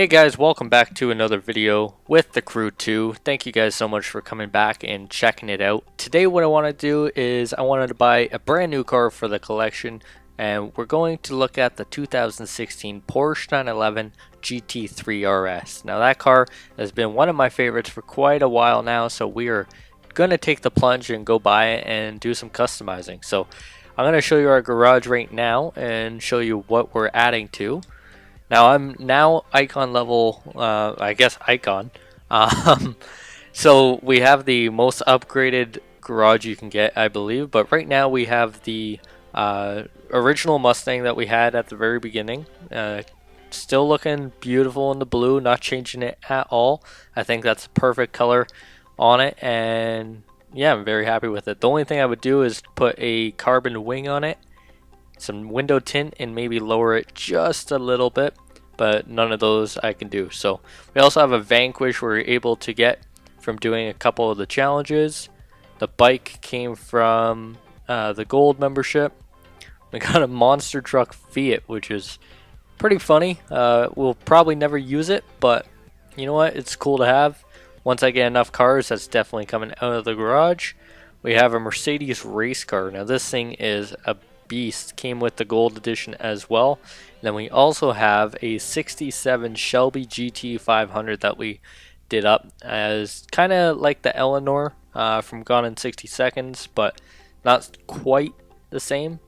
Hey guys, welcome back to another video with the crew 2. Thank you guys so much for coming back and checking it out. Today what I want to do is I wanted to buy a brand new car for the collection, and we're going to look at the 2016 Porsche 911 GT3RS. Now that car has been one of my favorites for quite a while now, so we are going to take the plunge and go buy it and do some customizing. So I'm going to show you our garage right now and show you what we're adding to. Now I'm icon level, I guess icon. So we have the most upgraded garage you can get, I believe. But right now we have the original Mustang that we had at the very beginning. Still looking beautiful in the blue, not changing it at all. I think that's the perfect color on it, and yeah, I'm very happy with it. The only thing I would do is put a carbon wing on it, some window tint, and maybe lower it just a little bit, but none of those I can do. So we also have a Vanquish we're able to get from doing a couple of the challenges. The bike came from the gold membership. We got a monster truck Fiat, which is pretty funny. We'll probably never use it, but you know what, it's cool to have. Once I get enough cars, that's definitely coming out of the garage. We have a Mercedes race car. Now this thing is a beast, came with the gold edition as well. And then we also have a 67 Shelby GT500 that we did up as kind of like the Eleanor from Gone in 60 Seconds, but not quite the same.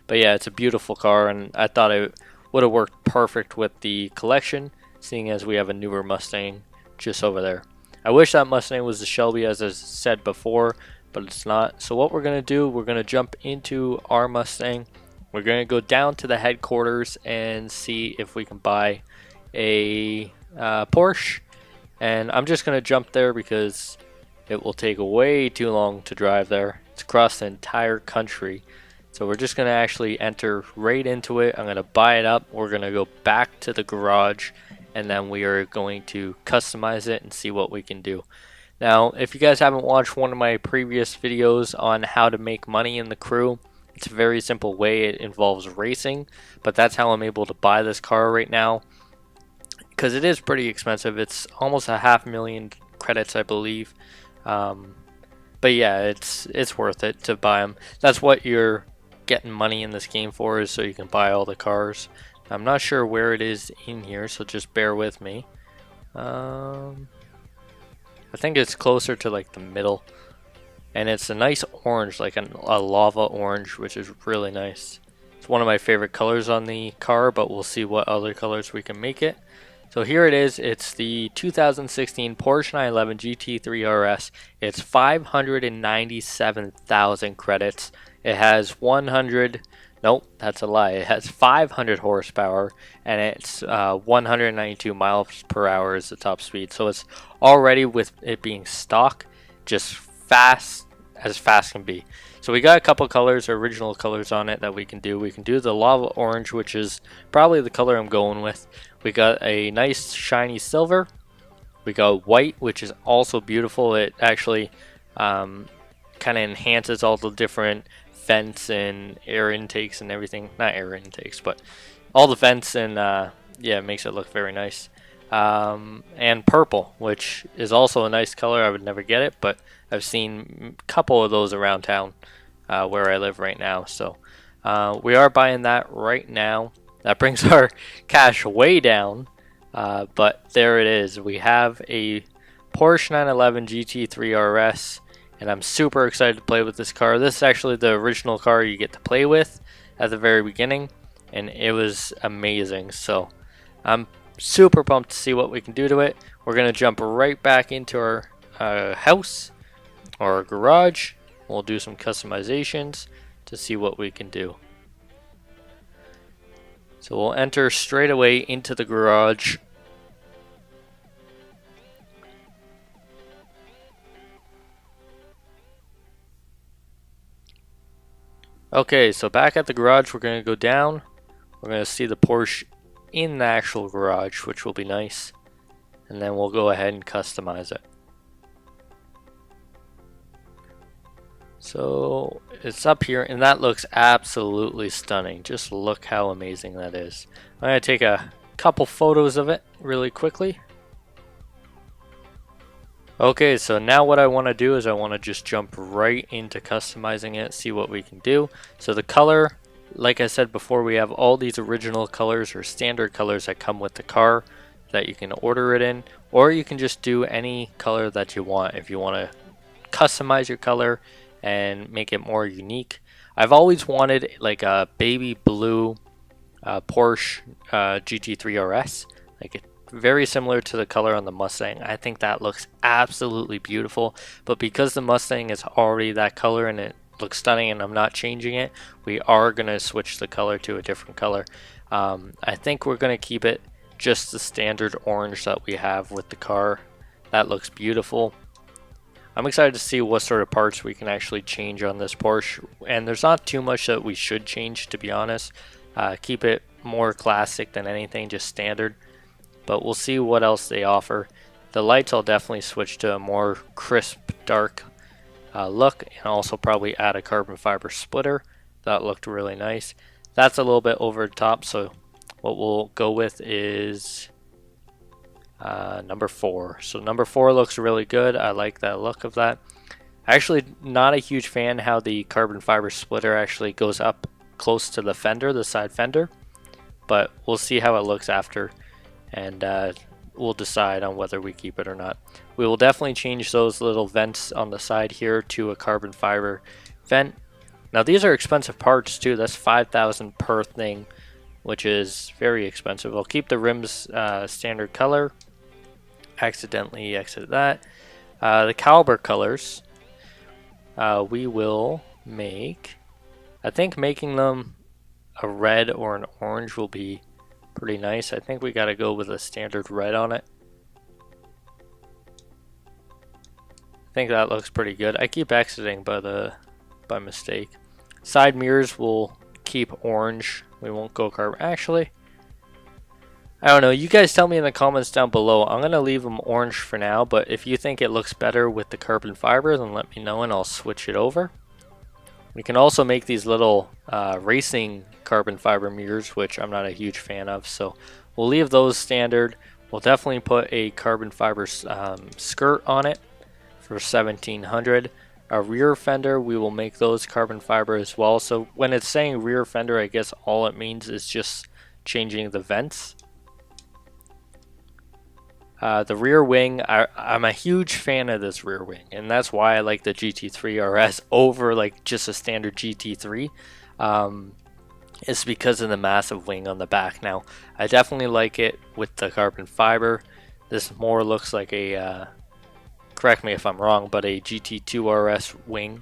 But yeah, it's a beautiful car, and I thought it would have worked perfect with the collection, seeing as we have a newer Mustang just over there. I wish that Mustang was the Shelby, as I said before, but it's not. So what we're going to do, we're going to jump into our Mustang. We're going to go down to the headquarters and see if we can buy a Porsche. And I'm just going to jump there because it will take way too long to drive there. It's across the entire country. So we're just going to actually enter right into it. I'm going to buy it up. We're going to go back to the garage, and then we are going to customize it and see what we can do. Now, if you guys haven't watched one of my previous videos on how to make money in the crew, it's a very simple way. It involves racing, but that's how I'm able to buy this car right now, because it is pretty expensive. It's almost 500,000 credits, I believe. But yeah, it's worth it to buy them. That's what you're getting money in this game for, is so you can buy all the cars. I'm not sure where it is in here, so just bear with me. I think it's closer to like the middle, and it's a nice orange, like a lava orange, which is really nice. It's one of my favorite colors on the car, but we'll see what other colors we can make it. So here it is. It's the 2016 Porsche 911 GT3RS. It's 597,000 credits. It has 100. Nope, that's a lie. It has 500 horsepower, and it's 192 miles per hour is the top speed. So it's already, with it being stock, just fast as fast can be. So we got a couple colors, original colors on it that we can do. We can do the lava orange, which is probably the color I'm going with. We got a nice shiny silver. We got white, which is also beautiful. It actually kind of enhances all the different vents and air intakes and everything. Not air intakes, but all the vents, and yeah, it makes it look very nice. And purple, which is also a nice color. I would never get it, but I've seen a couple of those around town where I live right now. So we are buying that right now. That brings our cash way down, but there it is. We have a Porsche 911 GT3RS, and I'm super excited to play with this car. This is actually the original car you get to play with at the very beginning, and it was amazing. So I'm super pumped to see what we can do to it. We're going to jump right back into our house or our garage. We'll do some customizations to see what we can do. So we'll enter straight away into the garage. Okay, so back at the garage, we're going to go down. We're going to see the Porsche in the actual garage, which will be nice. And then we'll go ahead and customize it. So it's up here, and that looks absolutely stunning. Just look how amazing that is. I'm going to take a couple photos of it really quickly. Okay, so now what I want to do is I want to just jump right into customizing it, see what we can do. So the color, like I said before, we have all these original colors or standard colors that come with the car that you can order it in, or you can just do any color that you want if you want to customize your color and make it more unique. I've always wanted like a baby blue Porsche GT3RS, like it very similar to the color on the Mustang. I think that looks absolutely beautiful, but because the Mustang is already that color and it looks stunning and I'm not changing it, we are going to switch the color to a different color. I think we're going to keep it just the standard orange that we have with the car. That looks beautiful. I'm excited to see what sort of parts we can actually change on this Porsche, and there's not too much that we should change, to be honest. Keep it more classic than anything, just standard. But we'll see what else they offer. The lights I'll definitely switch to a more crisp, dark look, and also probably add a carbon fiber splitter. That looked really nice. That's a little bit over the top, so what we'll go with is number 4. So number 4 looks really good. I like that look of that. Actually, not a huge fan how the carbon fiber splitter actually goes up close to the fender, the side fender, but we'll see how it looks after, and we'll decide on whether we keep it or not. We will definitely change those little vents on the side here to a carbon fiber vent. Now these are expensive parts too. That's $5,000 per thing, which is very expensive. I'll keep the rims standard color. Accidentally exit that. The caliper colors we will make, I think making them a red or an orange will be pretty nice. I think we got to go with a standard red on it. I think that looks pretty good. I keep exiting by mistake. Side mirrors will keep orange. We won't go carbon. Actually, I don't know. You guys tell me in the comments down below. I'm going to leave them orange for now, but if you think it looks better with the carbon fiber, then let me know and I'll switch it over. We can also make these little racing carbon fiber mirrors, which I'm not a huge fan of, so we'll leave those standard. We'll definitely put a carbon fiber skirt on it for $1,700. A rear fender, we will make those carbon fiber as well. So when it's saying rear fender, I guess all it means is just changing the vents. The rear wing, I'm a huge fan of this rear wing, and that's why I like the GT3RS over like just a standard GT3. It's because of the massive wing on the back. Now, I definitely like it with the carbon fiber. This more looks like a, correct me if I'm wrong, but a GT2RS wing.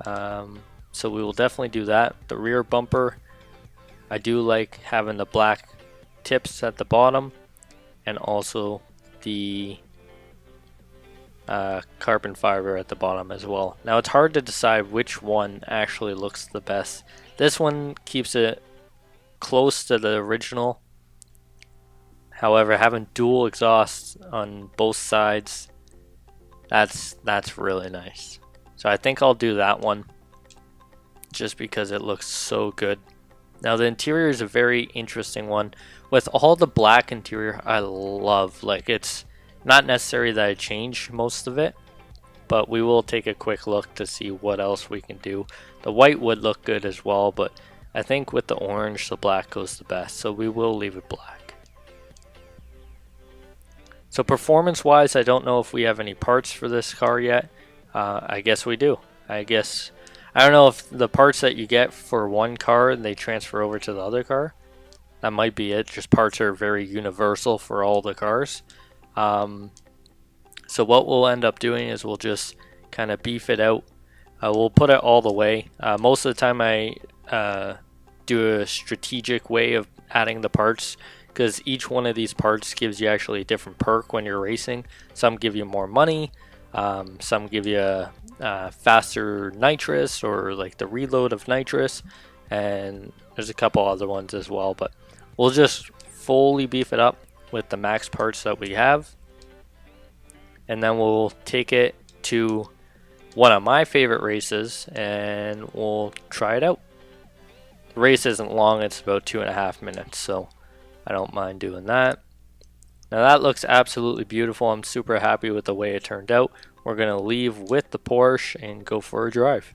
So we will definitely do that. The rear bumper, I do like having the black tips at the bottom, and also the carbon fiber at the bottom as well. Now it's hard to decide which one actually looks the best. This one keeps it close to the original. However, having dual exhausts on both sides, that's really nice. So I think I'll do that one just because it looks so good. Now the interior is a very interesting one. With all the black interior, I love. Like, it's not necessary that I change most of it, but we will take a quick look to see what else we can do. The white would look good as well, but I think with the orange, the black goes the best, so we will leave it black. So performance wise, I don't know if we have any parts for this car yet. I guess we do. I don't know if the parts that you get for one car and they transfer over to the other car. That might be it. Just parts are very universal for all the cars. So what we'll end up doing is we'll just kind of beef it out. We'll put it all the way. Most of the time I do a strategic way of adding the parts, because each one of these parts gives you actually a different perk when you're racing. Some give you more money. Some give you faster nitrous, or like the reload of nitrous, and there's a couple other ones as well, but we'll just fully beef it up with the max parts that we have, and then we'll take it to one of my favorite races and we'll try it out. The race isn't long, it's about 2.5 minutes, so I don't mind doing that. Now that looks absolutely beautiful. I'm super happy with the way it turned out. We're going to leave with the Porsche and go for a drive.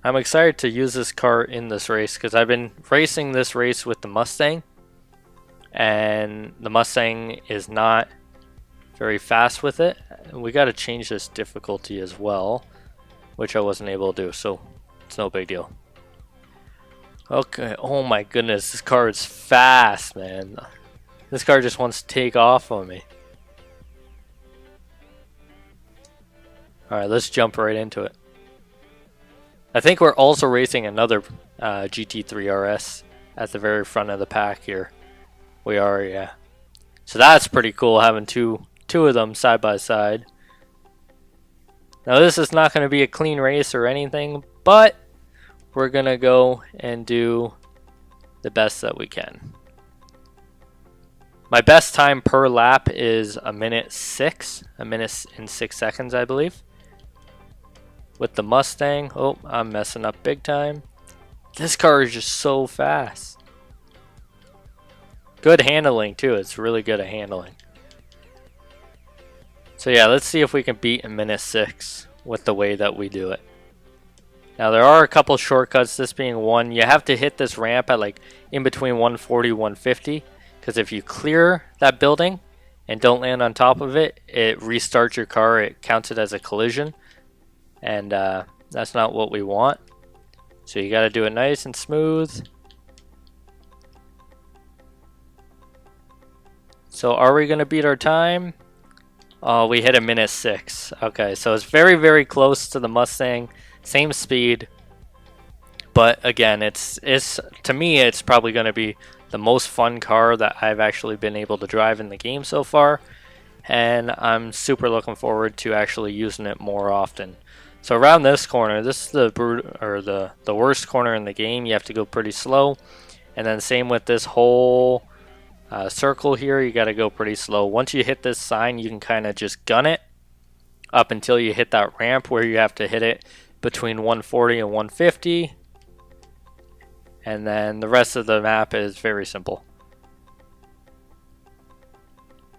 I'm excited to use this car in this race because I've been racing this race with the Mustang, and the Mustang is not very fast with it. We got to change this difficulty as well, which I wasn't able to do, so it's no big deal. Okay, oh my goodness, this car is fast, man. This car just wants to take off on me. Alright, let's jump right into it. I think we're also racing another GT3RS at the very front of the pack here. We are, yeah. So that's pretty cool, having two of them side by side. Now this is not going to be a clean race or anything, but we're going to go and do the best that we can. My best time per lap is a minute 6 and 6 seconds, I believe. With the Mustang, oh, I'm messing up big time. This car is just so fast. Good handling too, it's really good at handling. So yeah, let's see if we can beat a minute 6 with the way that we do it. Now there are a couple shortcuts, this being one. You have to hit this ramp at like in between 140 150. Because if you clear that building and don't land on top of it, it restarts your car. It counts it as a collision. And that's not what we want. So you got to do it nice and smooth. So are we going to beat our time? Oh, we hit a minute 6. Okay, so it's very, very close to the Mustang. Same speed. But again, it's to me, it's probably going to be the most fun car that I've actually been able to drive in the game so far, and I'm super looking forward to actually using it more often. So around this corner, this is the worst corner in the game. You have to go pretty slow, and then same with this whole circle here. You got to go pretty slow. Once you hit this sign, you can kind of just gun it up until you hit that ramp where you have to hit it between 140 and 150. And then the rest of the map is very simple.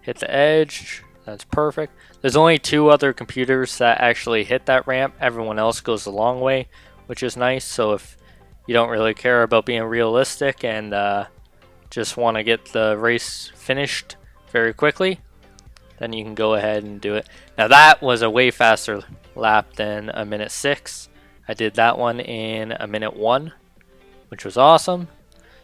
Hit the edge. That's perfect. There's only 2 other computers that actually hit that ramp. Everyone else goes the long way, which is nice. So if you don't really care about being realistic and just want to get the race finished very quickly, then you can go ahead and do it. Now that was a way faster lap than a minute 6. I did that one in a minute 1. Which was awesome.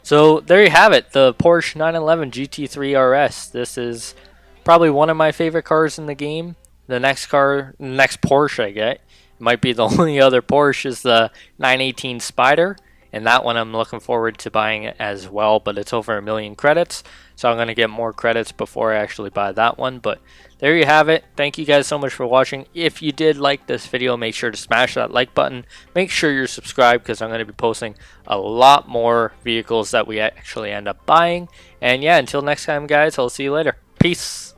So there you have it, the Porsche 911 GT3RS. This is probably one of my favorite cars in the game. The next Porsche I get, might be the only other Porsche, is the 918 Spider. And that one I'm looking forward to buying it as well, but it's over 1 million credits. So I'm going to get more credits before I actually buy that one. But there you have it. Thank you guys so much for watching. If you did like this video, make sure to smash that like button. Make sure you're subscribed because I'm going to be posting a lot more vehicles that we actually end up buying. And yeah, until next time guys, I'll see you later. Peace.